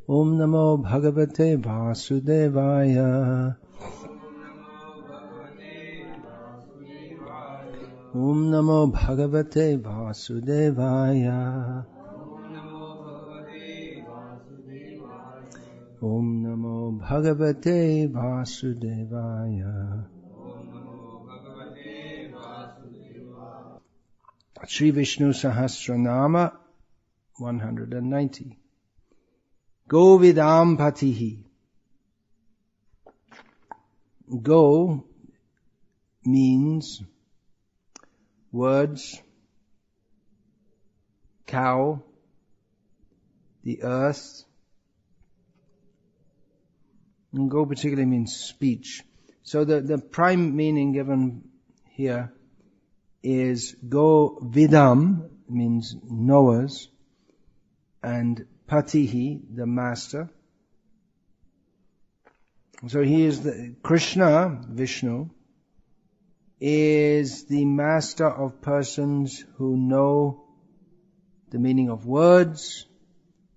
Om Namo Bhagavate Vasudevaya. Om Namo Bhagavate Vasudevaya. Om Namo Bhagavate Vasudevaya. Sri Vishnu Sahasranama 190. Govidam Patih. Go means words, cow, the earth. And go particularly means speech. So the prime meaning given here is Govidam means knowers, and Patih, the master. So he is Krishna, Vishnu, is the master of persons who know the meaning of words,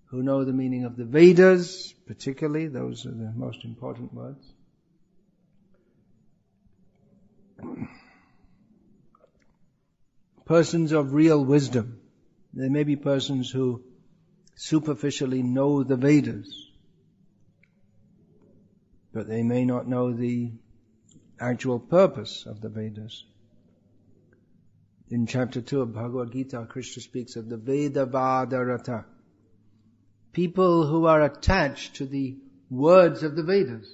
who know the meaning of the Vedas, particularly, those are the most important words. Persons of real wisdom. There may be persons who superficially know the Vedas, but they may not know the actual purpose of the Vedas. In chapter 2 of Bhagavad Gita, Krishna speaks of the Veda Vadarata, people who are attached to the words of the Vedas.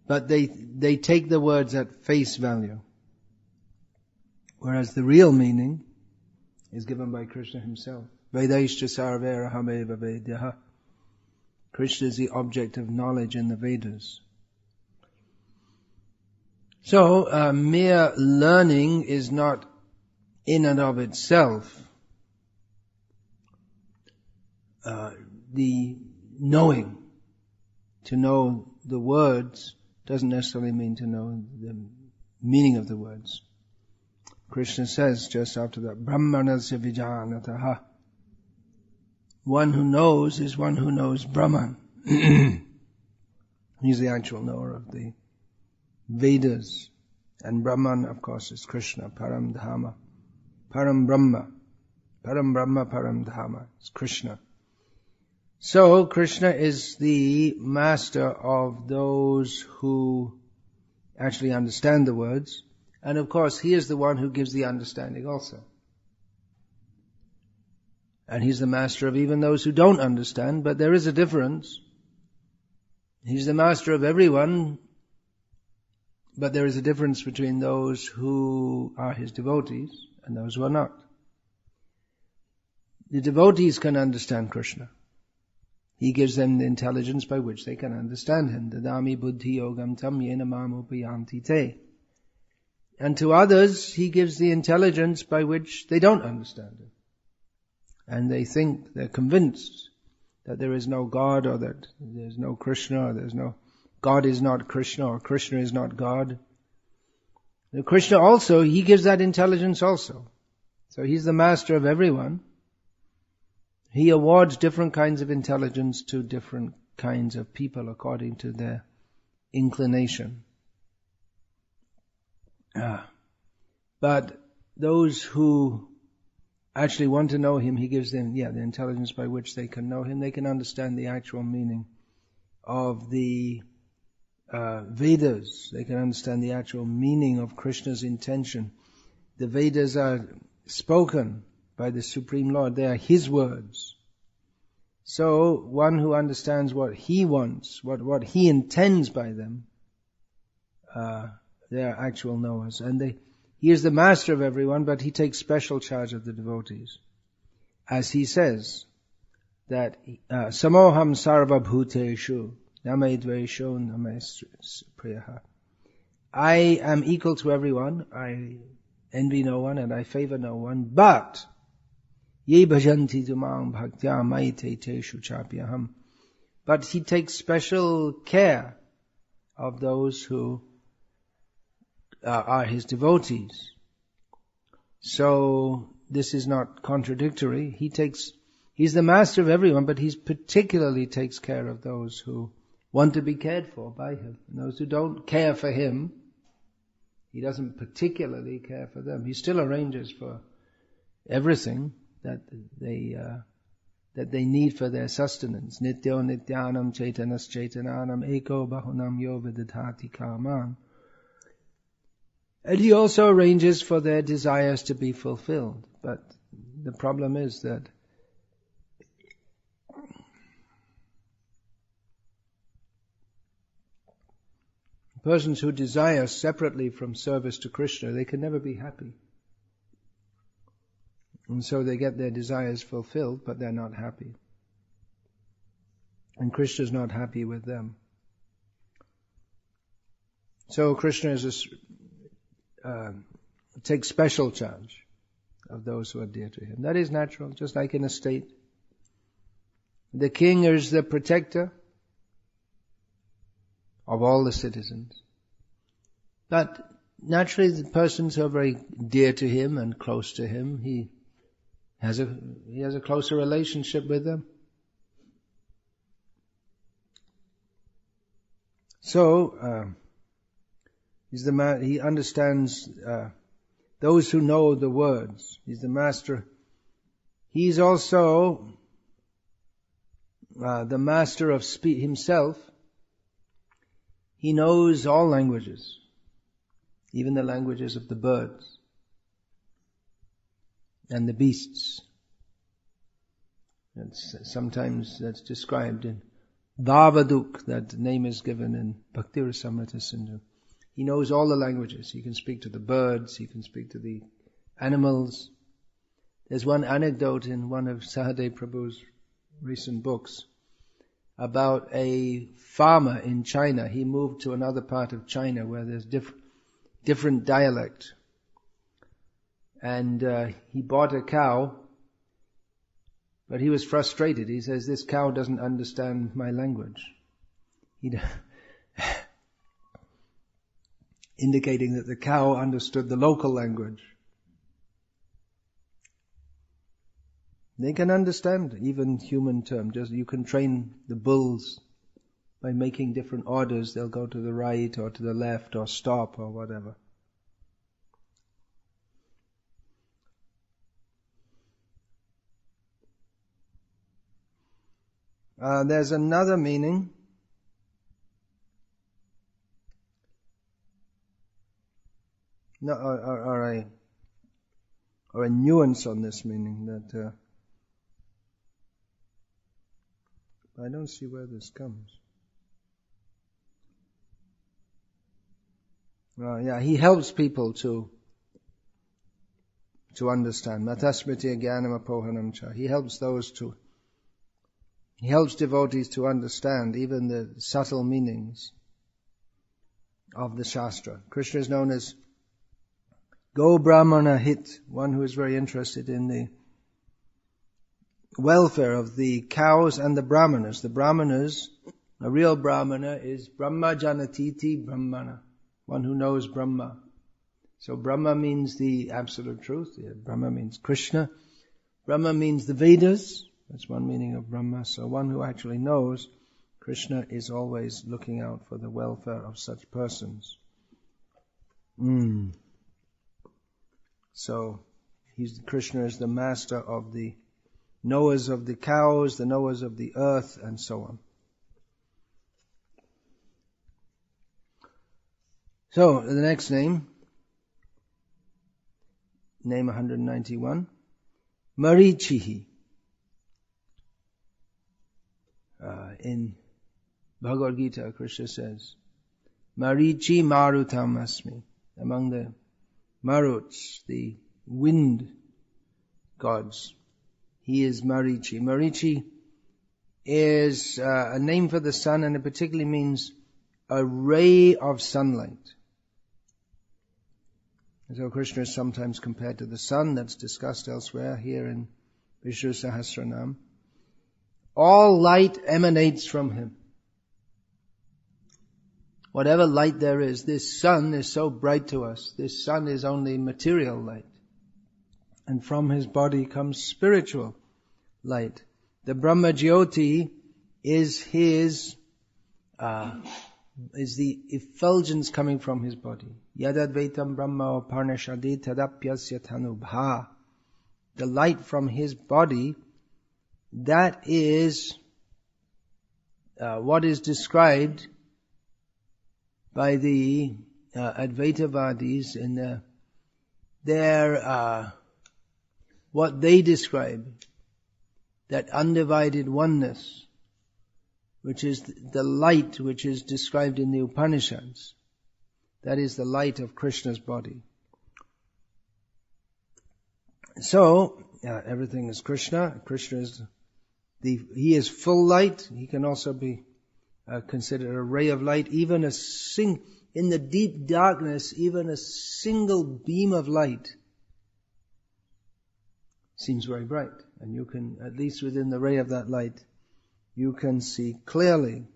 But they take the words at face value. Whereas the real meaning is given by Krishna himself. Vedaishcha sarverahameva vedyaha. Krishna is the object of knowledge in the Vedas. So, mere learning is not in and of itself the knowing. To know the words doesn't necessarily mean to know the meaning of the words. Krishna says just after that, Brahmanasya vijanataha. One who knows is one who knows Brahman. He's the actual knower of the Vedas. And Brahman, of course, is Krishna, Param Dhama. Param Brahma. Param Brahma, Param Dhama. It's Krishna. So, Krishna is the master of those who actually understand the words. And of course, he is the one who gives the understanding also. And he's the master of even those who don't understand, but there is a difference. He's the master of everyone, but there is a difference between those who are his devotees and those who are not. The devotees can understand Krishna. He gives them the intelligence by which they can understand him. Dadami buddhi yogam tam yena mam upayanti te. And to others, he gives the intelligence by which they don't understand him. And they think, they're convinced that there is no God, or that there's no Krishna, or there's no, God is not Krishna, or Krishna is not God. The Krishna also, he gives that intelligence also. So he's the master of everyone. He awards different kinds of intelligence to different kinds of people according to their inclination. But those who actually want to know him, he gives them, the intelligence by which they can know him. They can understand the actual meaning of the Vedas. They can understand the actual meaning of Krishna's intention. The Vedas are spoken by the Supreme Lord. They are his words. So one who understands what he wants, what he intends by them, they are actual knowers. And he is the master of everyone, but he takes special charge of the devotees. As he says, that samoham sarva bhuteshu name dvesho name priyaha. I am equal to everyone, I envy no one and I favor no one, but ye bhajanti tumam bhaktya maite teshu chapyaham. But he takes special care of those who are his devotees. So this is not contradictory. He takes He's the master of everyone, but he particularly takes care of those who want to be cared for by him. And those who don't care for him, he doesn't particularly care for them. He still arranges for everything that they need for their sustenance. Nityo nityanam chaitanas chaitananam eko bahunam yo vidadhati kaman. And he also arranges for their desires to be fulfilled. But the problem is that persons who desire separately from service to Krishna, they can never be happy. And so they get their desires fulfilled, but they're not happy. And Krishna is not happy with them. So Krishna takes special charge of those who are dear to him. That is natural, just like in a state. The king is the protector of all the citizens. But naturally the persons who are very dear to him and close to him, he has a closer relationship with them. So he understands those who know the words. He's the master. He's also the master of speech himself. He knows all languages, even the languages of the birds and the beasts. Sometimes that's described in Bhavaduk, that name is given in Bhakti Rasamrita Sindhu. He knows all the languages. He can speak to the birds, he can speak to the animals. There's one anecdote in one of Sahadev Prabhu's recent books about a farmer in China. He moved to another part of China where there's different dialect. And he bought a cow, but he was frustrated. He says, this cow doesn't understand my language. Indicating that the cow understood the local language. They can understand even human terms. Just you can train the bulls by making different orders. They'll go to the right or to the left or stop or whatever. There's another meaning. No, or a nuance on this meaning that I don't see where this comes. He helps people to understand. Matasmriti jnanam apohanam cha. He helps devotees to understand even the subtle meanings of the Shastra. Krishna is known as Go Brahmana Hit, one who is very interested in the welfare of the cows and the brahmanas. The brahmanas, a real brahmana is Brahma Janatiti Brahmana, one who knows Brahma. So Brahma means the absolute truth. Brahma means Krishna. Brahma means the Vedas. That's one meaning of Brahma. So one who actually knows Krishna is always looking out for the welfare of such persons. So Krishna is the master of the knowers of the cows, the knowers of the earth, and so on. So the next name 191, Maricih. In Bhagavad Gita, Krishna says, Maricih Marutam Asmi. Among the Maruts, the wind gods, he is Maricih. Maricih is a name for the sun, and it particularly means a ray of sunlight. And so Krishna is sometimes compared to the sun. That's discussed elsewhere here in Vishnu Sahasranama. All light emanates from him. Whatever light there is, this sun is so bright to us. This sun is only material light. And from his body comes spiritual light. The Brahma Jyoti is his, is the effulgence coming from his body. Yadadvaitam Brahma Parnashadi Tadapyasya Tanubha. The light from his body, that is what is described by the Advaitavadis in their what they describe, that undivided oneness, which is the light which is described in the Upanishads. That is the light of Krishna's body. So, everything is Krishna. Krishna is he is full light. He can also be considered a ray of light. Even in the deep darkness, even a single beam of light seems very bright. And you can, at least within the ray of that light, you can see clearly.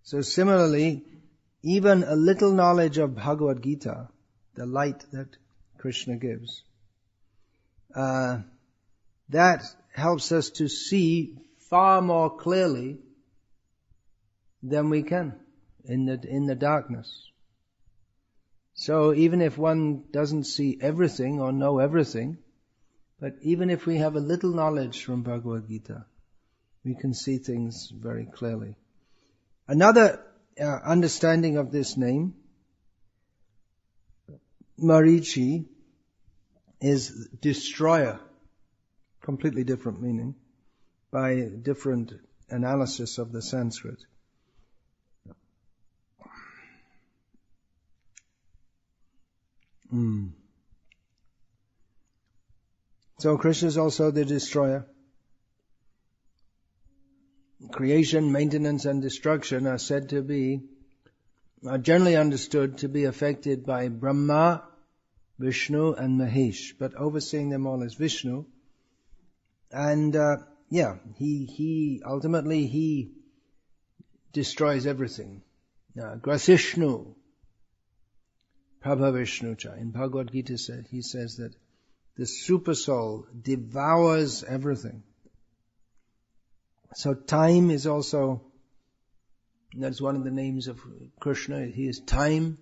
So similarly, even a little knowledge of Bhagavad Gita, the light that Krishna gives, that helps us to see far more clearly than we can in the darkness. So even if one doesn't see everything or know everything, but even if we have a little knowledge from Bhagavad Gita, we can see things very clearly. Another understanding of this name, Maricih, is destroyer. Completely different meaning by different analysis of the Sanskrit. So Krishna is also the destroyer. Creation, maintenance and destruction are said to be, are generally understood to be affected by Brahma, Vishnu and Mahesh, but overseeing them all is Vishnu. And he ultimately he destroys everything. Grasishnu, Prabha Vishnu cha. In Bhagavad Gita he says that the super soul devours everything. So time is also, that's one of the names of Krishna. He is time.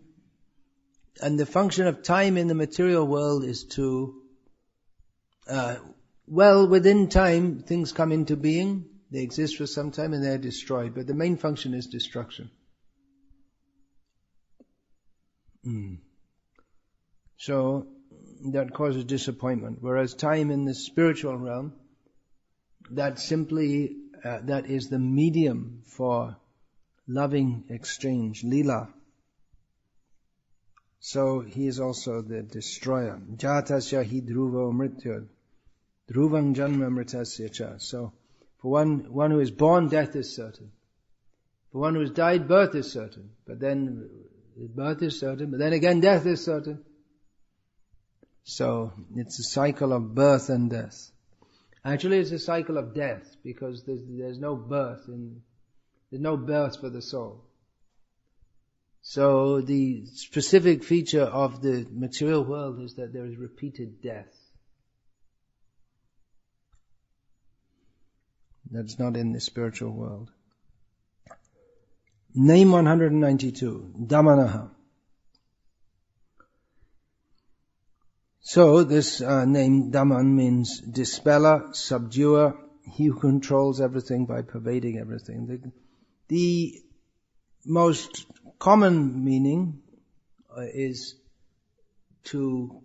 And the function of time in the material world is to, within time, things come into being. They exist for some time and they're destroyed. But the main function is destruction. So, that causes disappointment. Whereas time in the spiritual realm, that simply, that is the medium for loving exchange, lila. So he is also the destroyer. Jatasya hi dhruvo mrityud, dhruvang janma mritasya cha. So for one who is born, death is certain. For one who has died, birth is certain. But then birth is certain, but then again death is certain. So it's a cycle of birth and death. Actually, it's a cycle of death because there's no birth there's no birth for the soul. So the specific feature of the material world is that there is repeated death. That's not in the spiritual world. Name 192, Damanah. So this name Daman means dispeller, subduer, he who controls everything by pervading everything. The most common meaning is to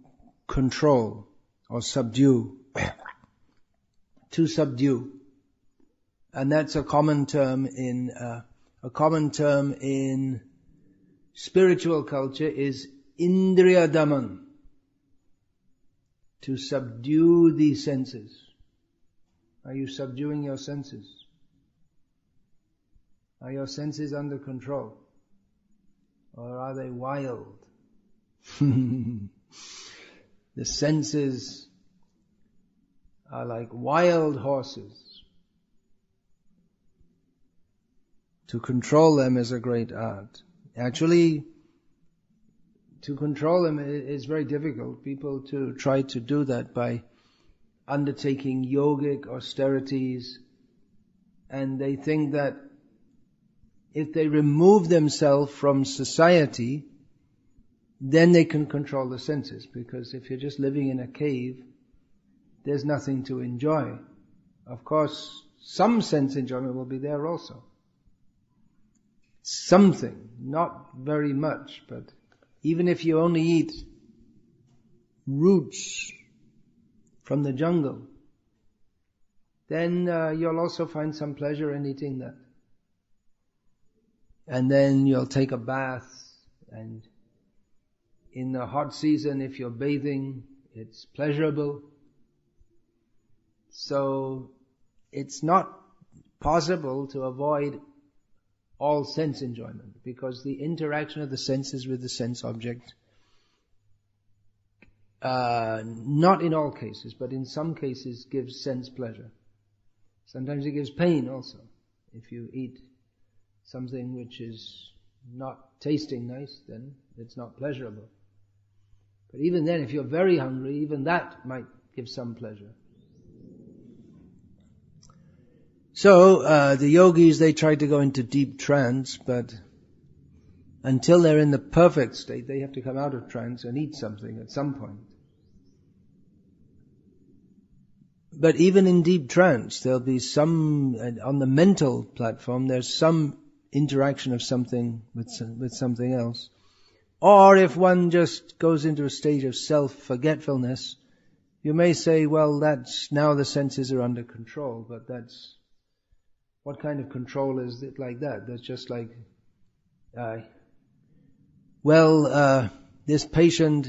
control or subdue, to subdue, and that's a common term in spiritual culture is Indriya Daman. To subdue the senses. Are you subduing your senses? Are your senses under control? Or are they wild? The senses are like wild horses. To control them is a great art. Actually, to control them is very difficult. People to try to do that by undertaking yogic austerities, and they think that if they remove themselves from society, then they can control the senses, because if you're just living in a cave, there's nothing to enjoy. Of course, some sense enjoyment will be there also. Something, not very much, but even if you only eat roots from the jungle, then you'll also find some pleasure in eating that. And then you'll take a bath, and in the hot season, if you're bathing, it's pleasurable. So it's not possible to avoid all sense enjoyment, because the interaction of the senses with the sense object, not in all cases, but in some cases, gives sense pleasure. Sometimes it gives pain also. If you eat something which is not tasting nice, then it's not pleasurable. But even then, if you're very hungry, even that might give some pleasure. So, the yogis, they try to go into deep trance, but until they're in the perfect state, they have to come out of trance and eat something at some point. But even in deep trance, there'll be some, on the mental platform, there's some interaction of something with something else. Or if one just goes into a stage of self-forgetfulness, you may say, well, that's, now the senses are under control, but that's, what kind of control is it like that? That's just like, this patient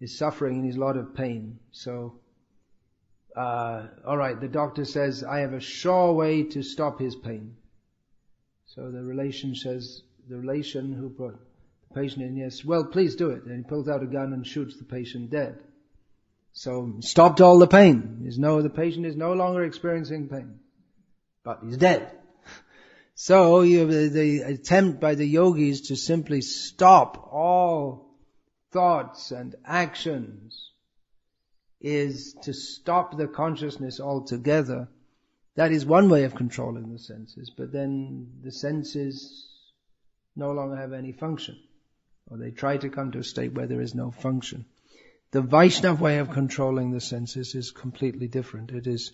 is suffering and he's a lot of pain. So, alright, the doctor says, I have a sure way to stop his pain. So the relation who brought the patient in, yes, well, please do it. And he pulls out a gun and shoots the patient dead. So, stopped all the pain. The patient is no longer experiencing pain. But he's dead. So the attempt by the yogis to simply stop all thoughts and actions is to stop the consciousness altogether. That is one way of controlling the senses, but then the senses no longer have any function, or they try to come to a state where there is no function. The Vaishnava way of controlling the senses is completely different. It is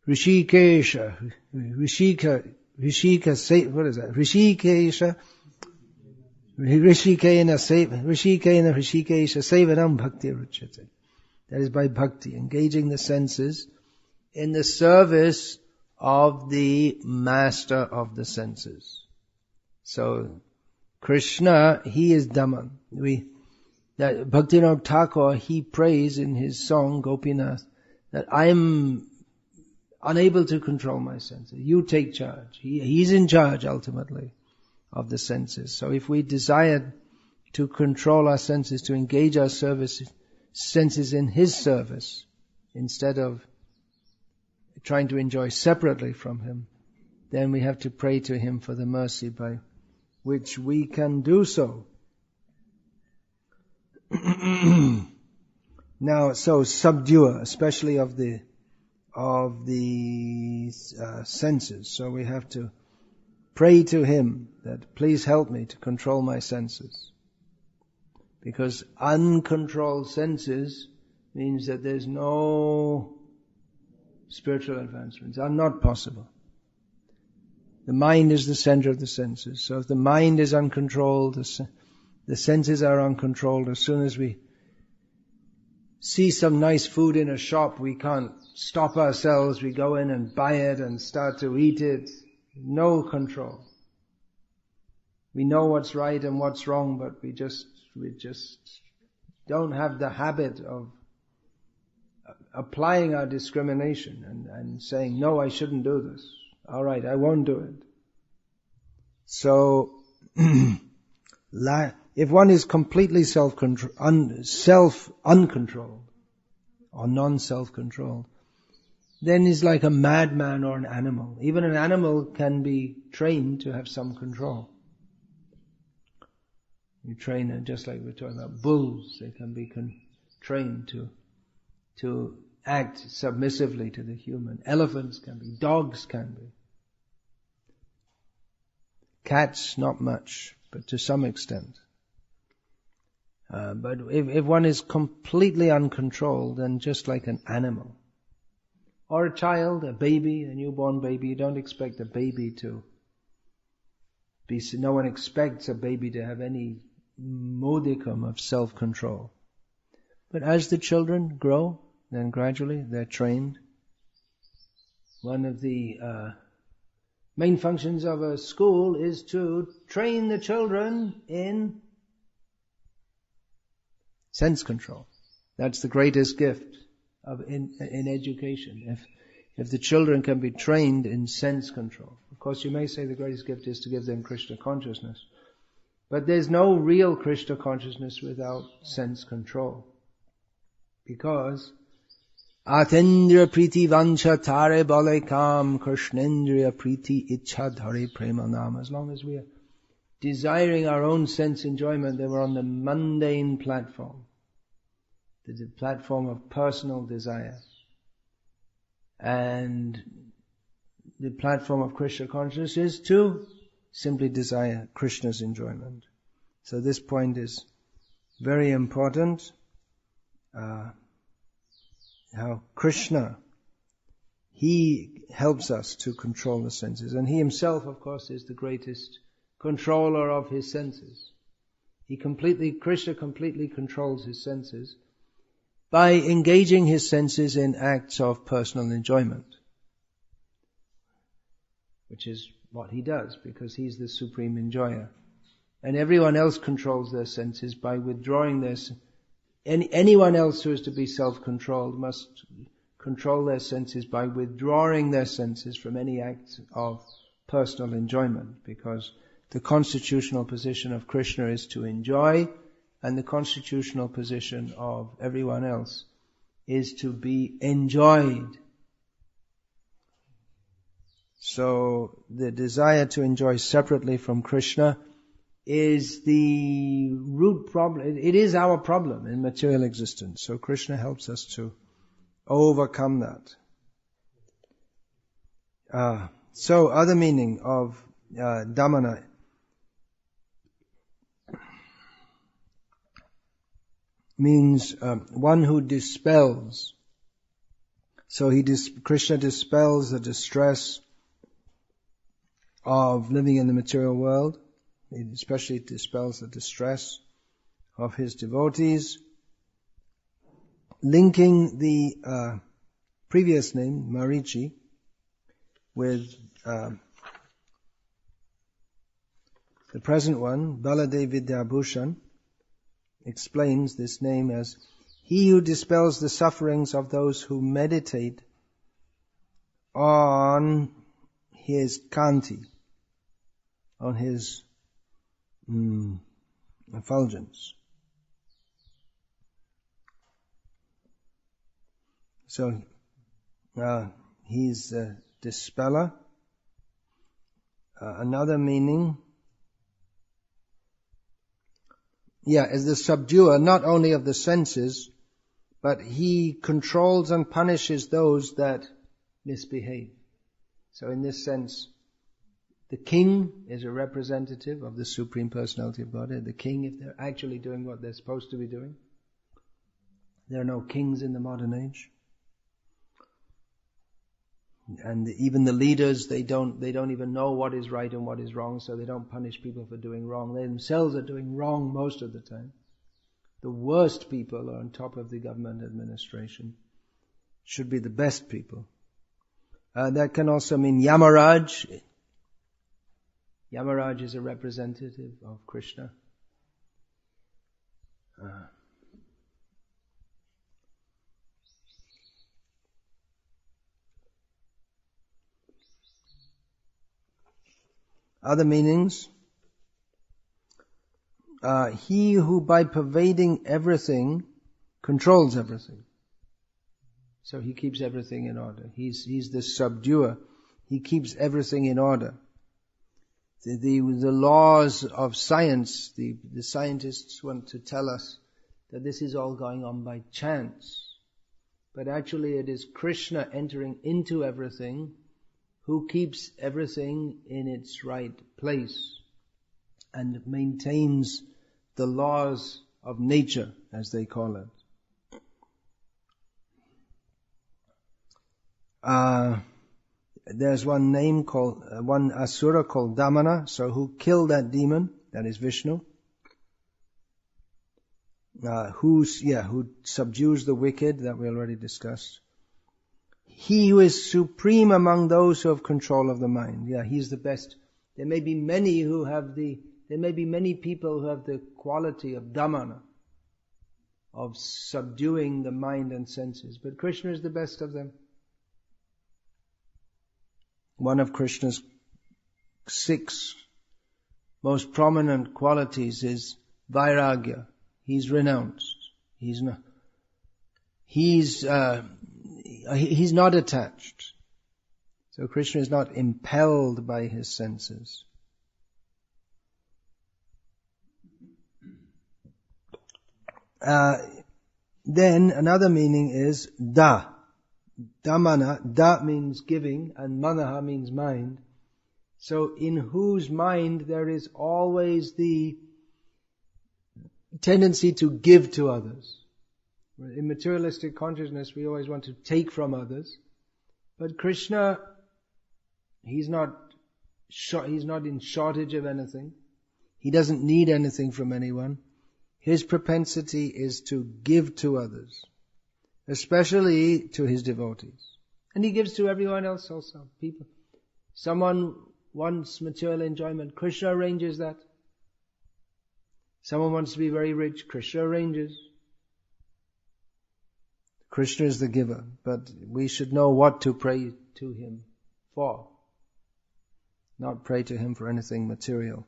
Rishikesha Sevanam Bhakti Ruchyate. That is by Bhakti, engaging the senses in the service of the master of the senses. So, Krishna, he is Daman. Bhaktivinoda Thakur, he prays in his song, Gopinath, that I am unable to control my senses. You take charge. He's in charge ultimately of the senses. So if we desire to control our senses, to engage our senses in his service, instead of trying to enjoy separately from him, then we have to pray to him for the mercy by which we can do so. Now, so subduer, especially of the senses. So we have to pray to him that please help me to control my senses. Because uncontrolled senses means that there's no spiritual advancements, are not possible. The mind is the center of the senses. So if the mind is uncontrolled, the senses are uncontrolled. As soon as we see some nice food in a shop, we can't stop ourselves. We go in and buy it and start to eat it. No control. We know what's right and what's wrong, but we just don't have the habit of applying our discrimination and saying, no, I shouldn't do this. All right, I won't do it. So, if one is completely uncontrolled or non-self-controlled, then he's like a madman or an animal. Even an animal can be trained to have some control. You train, just like we're talking about bulls, they can be trained to act submissively to the human. Elephants can be, dogs can be. Cats, not much, but to some extent. But if one is completely uncontrolled, then just like an animal. Or a child, a baby, a newborn baby, you don't expect a baby to be, no one expects a baby to have any modicum of self-control. But as the children grow, then gradually they're trained. One of the main functions of a school is to train the children in sense control. That's the greatest gift in education. If the children can be trained in sense control. Of course, you may say the greatest gift is to give them Krishna consciousness. But there's no real Krishna consciousness without sense control. Because Atendriya priti vancha tare bale kam Krishnendriya priti ichha dhare prema nam. As long as we are desiring our own sense enjoyment, then we're on the mundane platform. The platform of personal desire. And the platform of Krishna consciousness is to simply desire Krishna's enjoyment. So this point is very important. How Krishna, He helps us to control the senses. And He Himself, of course, is the greatest controller of His senses. Krishna completely controls His senses by engaging His senses in acts of personal enjoyment. Which is what He does, because He's the supreme enjoyer. And everyone else controls their senses by withdrawing their senses. Anyone else who is to be self-controlled must control their senses by withdrawing their senses from any act of personal enjoyment, because the constitutional position of Krishna is to enjoy, and the constitutional position of everyone else is to be enjoyed. So the desire to enjoy separately from Krishna is the root problem. It is our problem in material existence. So Krishna helps us to overcome that. So other meaning of Damanah means one who dispels. So Krishna dispels the distress of living in the material world. It especially dispels the distress of His devotees. Linking the previous name, Maricih, with the present one, Baladev Vidyabhushan, explains this name as He who dispels the sufferings of those who meditate on His Kanti, on His effulgence. So He's a dispeller. Another meaning, is the subduer not only of the senses, but He controls and punishes those that misbehave. So in this sense, the king is a representative of the Supreme Personality of Godhead. The king, if they're actually doing what they're supposed to be doing. There are no kings in the modern age. And even the leaders, they don't even know what is right and what is wrong, so they don't punish people for doing wrong. They themselves are doing wrong most of the time. The worst people are on top of the government administration. Should be the best people. That can also mean Yamaraj. Yamaraj is a representative of Krishna. Other meanings. He who by pervading everything controls everything. So He keeps everything in order. He's the subduer. He keeps everything in order. The laws of science, the scientists want to tell us that this is all going on by chance. but actually it is Krishna entering into everything who keeps everything in its right place and maintains the laws of nature, as they call it. There's one asura called Damanah, so who killed that demon, that is Vishnu. Who subdues the wicked, that we already discussed. He who is supreme among those who have control of the mind. Yeah, he's the best. There may be many people who have the quality of Damanah, of subduing the mind and senses, but Krishna is the best of them. One of Krishna's 6 most prominent qualities is vairagya. He's renounced. He's not attached. So Krishna is not impelled by his senses. Then another meaning is da. Damanah, da means giving and manaha means mind. So in whose mind there is always the tendency to give to others. In materialistic consciousness we always want to take from others. But Krishna, he's not in shortage of anything. He doesn't need anything from anyone. His propensity is to give to others, especially to his devotees. And he gives to everyone else also. Someone wants material enjoyment, Krishna arranges that. Someone wants to be very rich, Krishna arranges. Krishna is the giver, but we should know what to pray to him for. Not pray to him for anything material.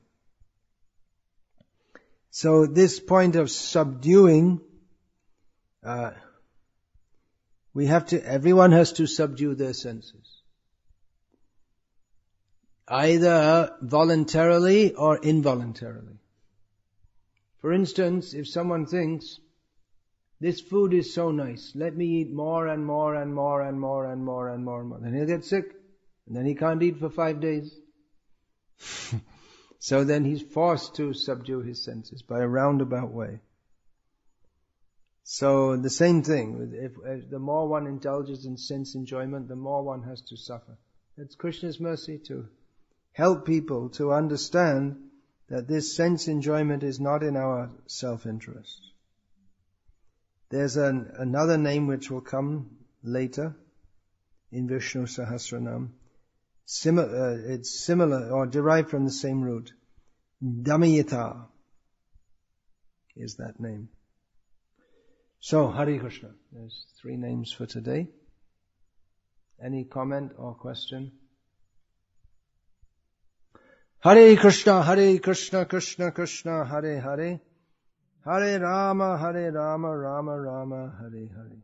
So this point of subduing, everyone has to subdue their senses. Either voluntarily or involuntarily. For instance, if someone thinks, this food is so nice, let me eat more and more and more and more and more and more and more. Then he'll get sick, and then he can't eat for 5 days. So then he's forced to subdue his senses by a roundabout way. So the same thing, if the more one indulges in sense enjoyment, the more one has to suffer. That's Krishna's mercy to help people to understand that this sense enjoyment is not in our self-interest. There's another name which will come later in Vishnu Sahasranama. It's similar or derived from the same root. Damayita is that name. So, Hare Krishna. There's 3 names for today. Any comment or question? Hare Krishna, Krishna Krishna, Hare Hare. Hare Rama, Rama Rama, Hare Hare.